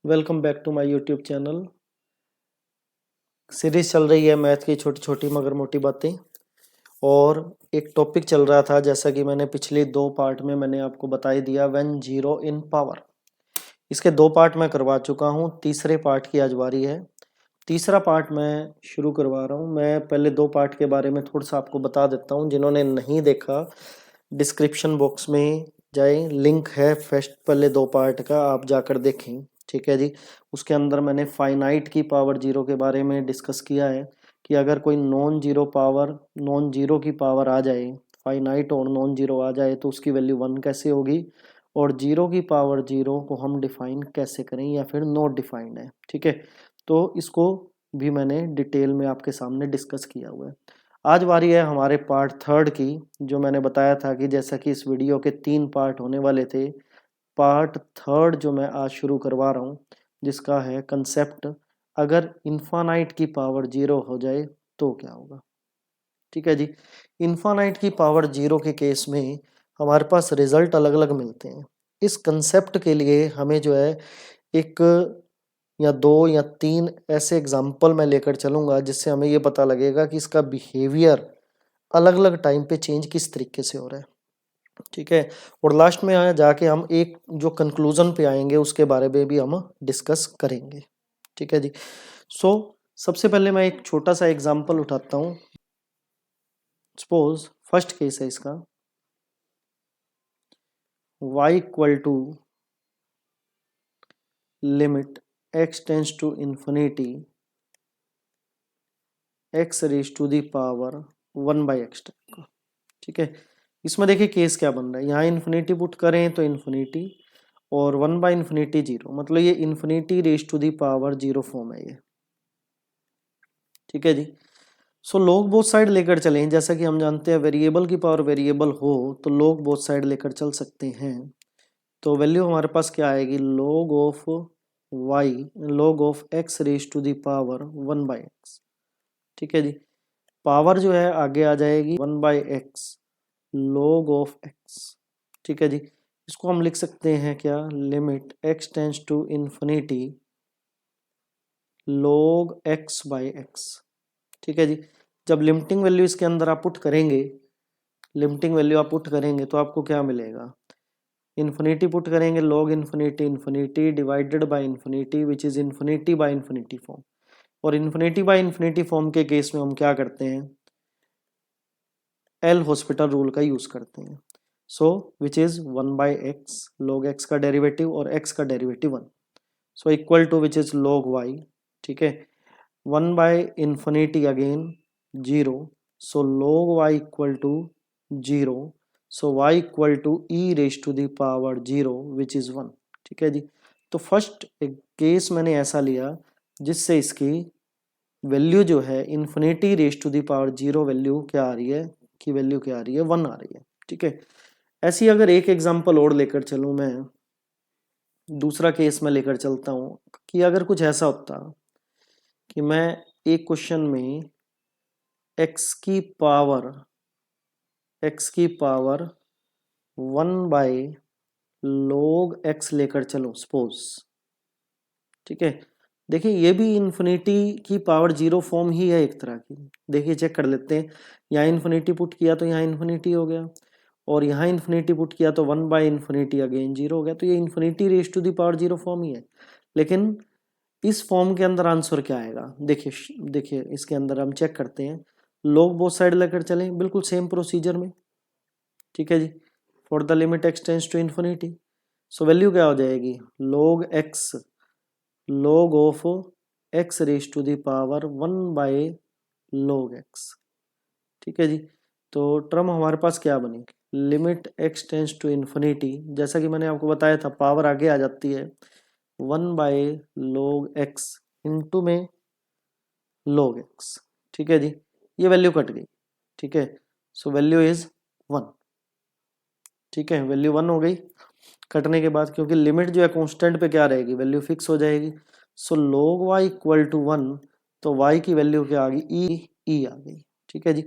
Welcome back to my YouTube channel. Series चल रही है मैथ की छोटी छोटी मगर मोटी बातें, और एक टॉपिक चल रहा था जैसा कि मैंने पिछले 2 पार्ट में मैंने आपको बता ही दिया, व्हेन जीरो इन पावर। इसके 2 पार्ट मैं करवा चुका हूँ, तीसरे पार्ट की आज बारी है। तीसरा पार्ट मैं शुरू करवा रहा हूँ। मैं पहले 2 पार्ट के बारे में थोड़ा सा आपको बता देता हूँ। जिन्होंने नहीं देखा, डिस्क्रिप्शन बॉक्स में जाए, लिंक है फर्स्ट पहले 2 पार्ट का, आप जाकर देखें। ठीक है जी। उसके अंदर मैंने फाइनाइट की पावर जीरो के बारे में डिस्कस किया है कि अगर कोई नॉन जीरो की पावर आ जाए, फाइनाइट और नॉन जीरो आ जाए, तो उसकी वैल्यू 1 कैसे होगी, और जीरो की पावर जीरो को हम डिफाइन कैसे करें या फिर नॉट डिफाइंड है। ठीक है, तो इसको भी मैंने डिटेल में आपके सामने डिस्कस किया हुआ है। आज बारी है हमारे पार्ट थर्ड की। जो मैंने बताया था कि जैसा कि इस वीडियो के 3 पार्ट होने वाले थे, पार्ट थर्ड जो मैं आज शुरू करवा रहा हूँ, जिसका है कंसेप्ट अगर इन्फानाइट की पावर जीरो हो जाए तो क्या होगा। ठीक है जी। इन्फानाइट की पावर जीरो के केस में हमारे पास रिजल्ट अलग अलग मिलते हैं। इस कंसेप्ट के लिए हमें जो है एक या 2 या 3 ऐसे एग्जाम्पल मैं लेकर चलूंगा, जिससे हमें ये पता लगेगा कि इसका बिहेवियर अलग अलग टाइम पे चेंज किस तरीके से हो रहा है। ठीक है, और लास्ट में आया जाके हम एक जो कंक्लूजन पे आएंगे उसके बारे में भी हम डिस्कस करेंगे। ठीक है जी। सो सबसे पहले मैं एक छोटा सा एग्जांपल उठाता हूँ। सपोज फर्स्ट केस है इसका, y equal to limit x tends to infinity x raise to the power 1/x type का। ठीक है, इसमें देखिए केस क्या बन रहा है। यहाँ इन्फिनिटी पुट करें तो इन्फिनिटी, और 1/इंफिनिटी जीरो, मतलब ये infinity raise to the power zero form है ये। ठीक है जी। सो लॉग बोथ साइड लेकर चलें। जैसा कि हम जानते हैं वेरिएबल की पावर वेरिएबल हो तो लॉग बोथ साइड लेकर चल सकते हैं। तो वैल्यू हमारे पास क्या आएगी, log of x raise to the power 1/x। ठीक है जी। पावर जो है आगे आ जाएगी 1/x log ऑफ x। ठीक है जी। इसको हम लिख सकते हैं क्या, limit x tends to infinity log x/x। ठीक है जी। जब लिमिटिंग वैल्यू इसके अंदर आप पुट करेंगे, तो आपको क्या मिलेगा, इन्फिनिटी पुट करेंगे, log infinity infinity divided by infinity which is infinity by infinity form. और इन्फिनिटी बाय इन्फिनिटी फॉर्म के केस में हम क्या करते हैं, एल हॉस्पिटल रूल का यूज करते हैं। So which is 1/x, log x का डेरिवेटिव और x का derivative 1, so equal to which is log y। ठीक है, 1/इंफिनिटी again zero, so log y equal to zero, so y equal to e raise to the power zero which is 1। ठीक है जी। तो first case मैंने ऐसा लिया जिससे इसकी वैल्यू जो है infinity raise to the power zero value क्या आ रही है, की वैल्यू क्या आ रही है, 1 आ रही है। ठीक है, ऐसी अगर एक एग्जांपल और लेकर चलूं मैं, दूसरा केस में लेकर चलता हूं कि अगर कुछ ऐसा होता कि मैं एक क्वेश्चन में x की पावर 1/log x लेकर चलूं सपोज। ठीक है, देखिए ये भी इन्फिनिटी की पावर जीरो फॉर्म ही है एक तरह की। देखिए चेक कर लेते हैं, यहाँ इन्फिनिटी पुट किया तो यहाँ इन्फिनिटी हो गया, और यहाँ इन्फिनिटी पुट किया तो 1/इंफिनिटी अगेन जीरो हो गया। तो ये infinity raise to the power zero form ही है। लेकिन इस फॉर्म के अंदर आंसर क्या आएगा, देखिए इसके अंदर हम चेक करते हैं, log बोथ साइड लेकर चलें बिल्कुल सेम प्रोसीजर में। ठीक है जी, for the limit x tends to infinity, so value क्या हो जाएगी, log of x raise to the power 1/log x। ठीक है जी। तो टर्म हमारे पास क्या बनेगी, limit x tends to infinity, जैसा कि मैंने आपको बताया था पावर आगे आ जाती है 1/log x इंटू में log x। ठीक है जी, ये वैल्यू कट गई। ठीक है, सो वैल्यू इज 1। ठीक है, वैल्यू 1 हो गई कटने के बाद, क्योंकि लिमिट जो है कांस्टेंट पे क्या रहेगी, वैल्यू फिक्स हो जाएगी। सो log y इक्वल टू 1, तो y की वैल्यू क्या आ गई, e आ गई। ठीक है जी।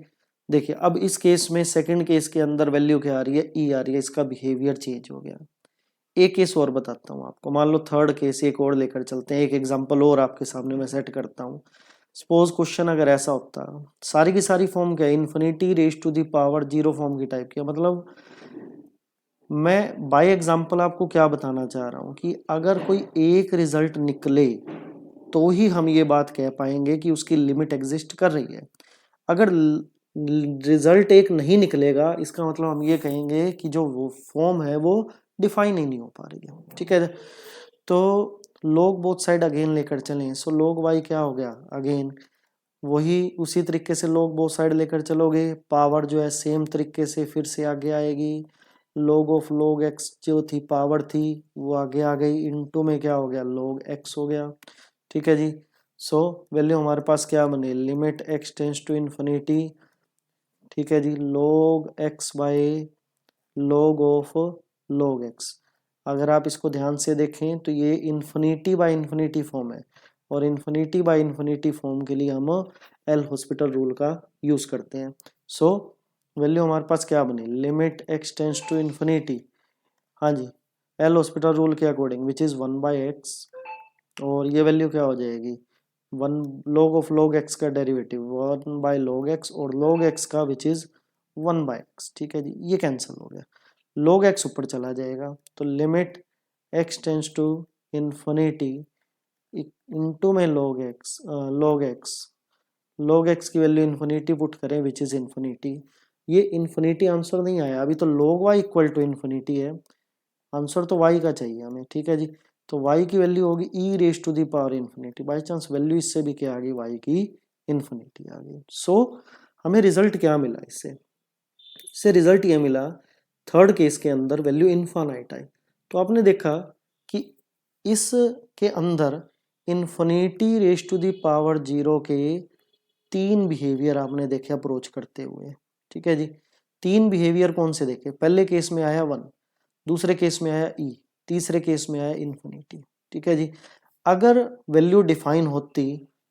देखिए अब इस केस में सेकंड केस के अंदर वैल्यू क्या आ रही है, e आ रही है, इसका बिहेवियर चेंज हो गया। एक केस और बताता हूँ आपको, मान लो थर्ड केस एक और लेकर चलते हैं, एक एग्जांपल और आपके सामने मैं सेट करता हूँ। सपोज क्वेश्चन अगर ऐसा होता, सारी की सारी फॉर्म क्या है, infinity raise to the power zero form की टाइप की, मतलब मैं बाय एग्जांपल आपको क्या बताना चाह रहा हूँ कि अगर कोई एक रिजल्ट निकले तो ही हम ये बात कह पाएंगे कि उसकी लिमिट एग्जिस्ट कर रही है। अगर रिजल्ट एक नहीं निकलेगा, इसका मतलब हम ये कहेंगे कि जो वो फॉर्म है वो डिफाइन ही नहीं हो पा रही है। ठीक है, तो log बोथ साइड अगेन लेकर चलें, सो log y क्या हो गया, अगेन वही उसी तरीके से log बोथ साइड लेकर चलोगे, पावर जो है सेम तरीके से फिर से आगे आएगी, log ऑफ log x जो थी पावर थी वो आगे आ गई, इनटू में क्या हो गया log x हो गया। ठीक है जी, सो वैल्यू हमारे पास क्या बनी, limit x tends to infinity, ठीक है जी, log x by log of log x। अगर आप इसको ध्यान से देखें तो ये इन्फिनिटी बाय इन्फिनिटी फॉर्म है, और इन्फिनिटी बाय इन्फिनिटी फॉर्म के लिए हम एल हॉस्पिटल रूल का यूज करते हैं। सो वैल्यू हमारे पास क्या बनी, limit x tends to infinity, हाँ जी, एल हॉस्पिटल रूल के अकॉर्डिंग विच इज 1/x, और ये वैल्यू क्या हो जाएगी, 1 log ऑफ log x का डेरिवेटिव 1/log x, और log x का विच इज 1/x। ठीक है जी, ये कैंसिल हो गया, log x ऊपर चला जाएगा, तो limit x tends to infinity into में log x की वैल्यू इन्फिनिटी पुट करें विच इज इन्फिनिटी, ये इन्फिनिटी आंसर नहीं आया अभी, तो log y equal to infinity है, आंसर तो y का चाहिए हमें। ठीक है जी, तो y की वैल्यू होगी e raise to the power infinity, by chance value इससे भी क्या आ गई, y की इन्फिनिटी आ गई। सो हमें रिजल्ट क्या मिला, इससे रिजल्ट ये मिला, थर्ड केस के अंदर वैल्यू इन्फानाइट आई। तो आपने देखा कि इसके अंदर infinity raise to the power zero के तीन बिहेवियर आपने देखे अप्रोच करते हुए। ठीक है जी, तीन बिहेवियर कौन से देखे, पहले केस में आया 1, दूसरे केस में आया ई, तीसरे केस में आया इन्फिनिटी। ठीक है जी, अगर वैल्यू डिफाइन होती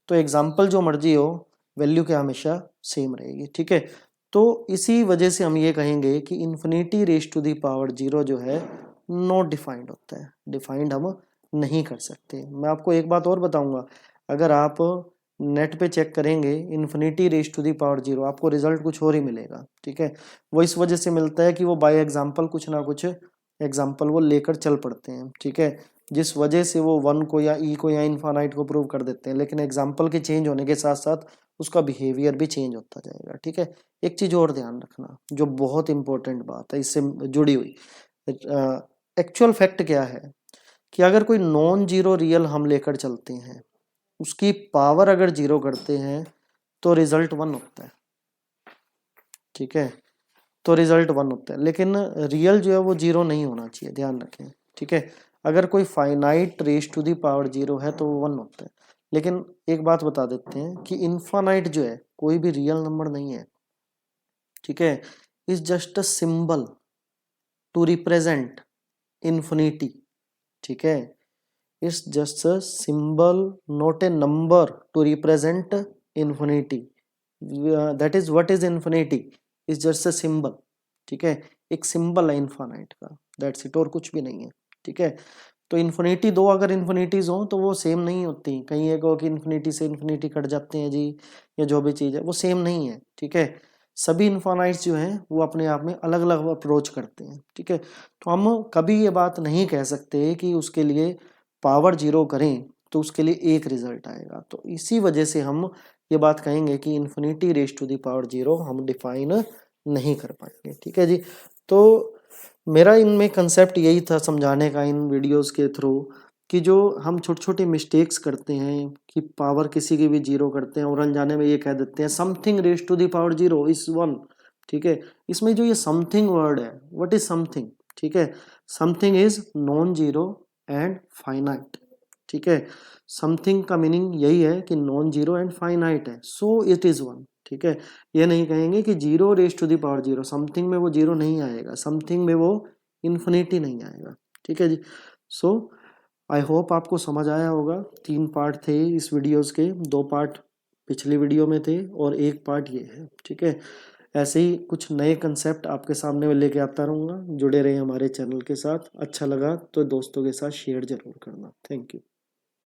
तो एग्जाम्पल जो मर्जी हो वैल्यू क्या हमेशा सेम रहेगी। ठीक है, तो इसी वजह से हम ये कहेंगे कि infinity raise to the power zero जो है नॉट डिफाइंड होता है, डिफाइंड हम नहीं कर सकते। मैं आपको एक बात और बताऊंगा, अगर आप नेट पे चेक करेंगे infinity raise to the power zero, आपको रिजल्ट कुछ और ही मिलेगा। ठीक है, वो इस वजह से मिलता है कि वो बाय एग्जाम्पल कुछ ना कुछ एग्जाम्पल वो लेकर चल पड़ते हैं। ठीक है, जिस वजह से वो वन को या ई को या इन्फानाइट को प्रूव कर देते हैं, लेकिन एग्जाम्पल के चेंज होने के साथ साथ उसका बिहेवियर भी चेंज होता जाएगा। ठीक है, एक चीज और ध्यान रखना जो बहुत इंपॉर्टेंट बात है इससे जुड़ी हुई, एक्चुअल फैक्ट क्या है कि अगर कोई नॉन जीरो रियल हम लेकर चलते हैं, उसकी पावर अगर जीरो करते हैं तो रिजल्ट 1 होता है। ठीक है, तो रिजल्ट 1 होता है, लेकिन रियल जो है वो जीरो नहीं होना चाहिए, ध्यान रखें। ठीक है, अगर कोई finite raise to the power zero है तो वो 1 होता है, लेकिन एक बात बता देते हैं कि इन्फानाइट जो है कोई भी रियल नंबर नहीं है। ठीक है, is just a symbol to represent infinity. ठीक है, it's just a symbol not a number to represent infinity, that is what is infinity, is just a symbol. ठीक है, एक सिंबल है इन्फानाइट का, दैट्स इट, और कुछ भी नहीं है। ठीक है, तो इन्फिनिटी दो अगर इन्फिनिटीज हो तो वो सेम नहीं होती, कहीं एक हो कि इन्फिनिटी से इन्फिनिटी कट जाते हैं जी, या जो भी चीज़ है वो सेम नहीं है। ठीक है, सभी इन्फानाइट्स जो हैं वो अपने आप में अलग अलग अप्रोच करते हैं। ठीक है, तो हम कभी ये बात नहीं कह सकते कि उसके लिए पावर जीरो करें तो उसके लिए एक रिजल्ट आएगा, तो इसी वजह से हम ये बात कहेंगे कि infinity raise to the power zero हम डिफाइन नहीं कर पाएंगे। ठीक है जी, तो मेरा इनमें कंसेप्ट यही था समझाने का इन वीडियोस के थ्रू कि जो हम छोटी छोटी मिस्टेक्स करते हैं कि पावर किसी की भी जीरो करते हैं और अनजाने में ये कह देते हैं something raise to the power zero is 1। ठीक है, इसमें जो ये समथिंग वर्ड है, व्हाट इज समथिंग, ठीक है, something is non zero and finite. ठीक है, समथिंग का मीनिंग यही है कि नॉन जीरो एंड फाइनाइट है, सो इट इज 1। ठीक है, ये नहीं कहेंगे कि zero raise to the power zero, something में वो जीरो नहीं आएगा, समथिंग में वो इन्फिनिटी नहीं आएगा। ठीक है जी, सो आई होप आपको समझ आया होगा। 3 पार्ट थे इस वीडियोस के, 2 पार्ट पिछली वीडियो में थे और एक पार्ट ये है। ठीक है, ऐसे ही कुछ नए कंसेप्ट आपके सामने मैं लेके आता रहूँगा। जुड़े रहिए हमारे चैनल के साथ। अच्छा लगा तो दोस्तों के साथ शेयर जरूर करना। Thank you.